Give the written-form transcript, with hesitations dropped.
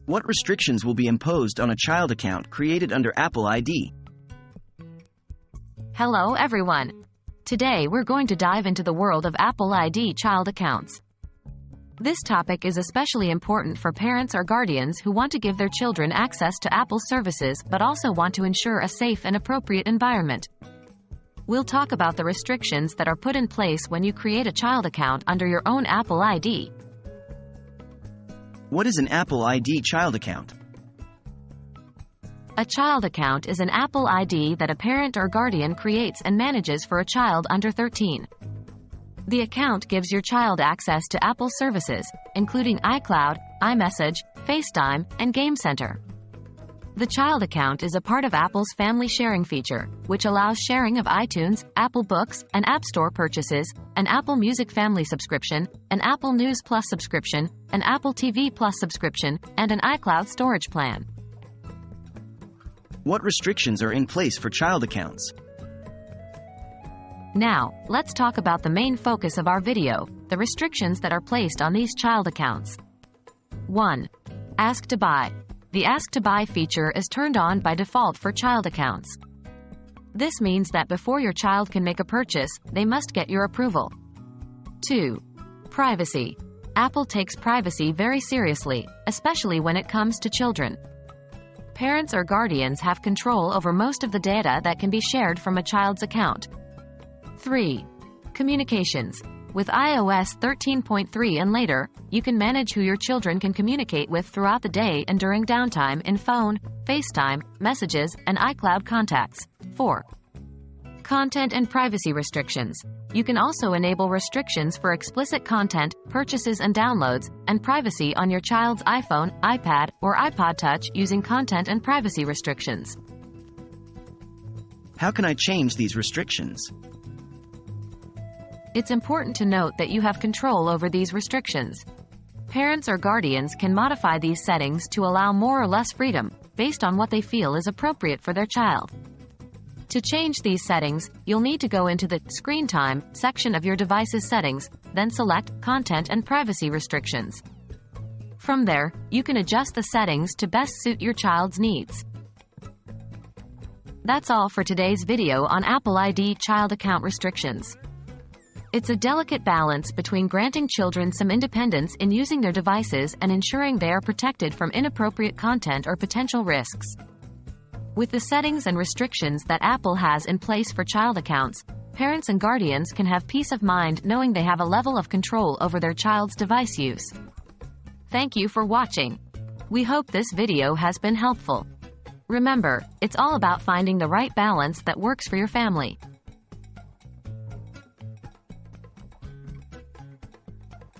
What restrictions will be imposed on a child account created under Apple ID? Hello everyone. Today we're going to dive into the world of Apple ID child accounts. This topic is especially important for parents or guardians who want to give their children access to Apple services but also want to ensure a safe and appropriate environment. We'll talk about the restrictions that are put in place when you create a child account under your own Apple ID. What is an Apple ID child account? A child account is an Apple ID that a parent or guardian creates and manages for a child under 13. The account gives your child access to Apple services, including iCloud, iMessage, FaceTime, and Game Center. The child account is a part of Apple's family sharing feature, which allows sharing of iTunes, Apple Books, and App Store purchases, an Apple Music Family subscription, an Apple News Plus subscription, an Apple TV Plus subscription, and an iCloud storage plan. What restrictions are in place for child accounts? Now, let's talk about the main focus of our video, the restrictions that are placed on these child accounts. 1. Ask to buy. The Ask to Buy feature is turned on by default for child accounts. This means that before your child can make a purchase, they must get your approval. 2. Privacy. Apple takes privacy very seriously, especially when it comes to children. Parents or guardians have control over most of the data that can be shared from a child's account. 3. Communications. With iOS 13.3 and later, you can manage who your children can communicate with throughout the day and during downtime in phone, FaceTime, messages, and iCloud contacts. 4. Content and privacy restrictions. You can also enable restrictions for explicit content, purchases and downloads, and privacy on your child's iPhone, iPad, or iPod Touch using content and privacy restrictions. How can I change these restrictions? It's important to note that you have control over these restrictions. Parents or guardians can modify these settings to allow more or less freedom, based on what they feel is appropriate for their child. To change these settings, you'll need to go into the Screen Time section of your device's settings, then select Content and Privacy Restrictions. From there, you can adjust the settings to best suit your child's needs. That's all for today's video on Apple ID child account restrictions. It's a delicate balance between granting children some independence in using their devices and ensuring they are protected from inappropriate content or potential risks. With the settings and restrictions that Apple has in place for child accounts, parents and guardians can have peace of mind knowing they have a level of control over their child's device use. Thank you for watching. We hope this video has been helpful. Remember, it's all about finding the right balance that works for your family.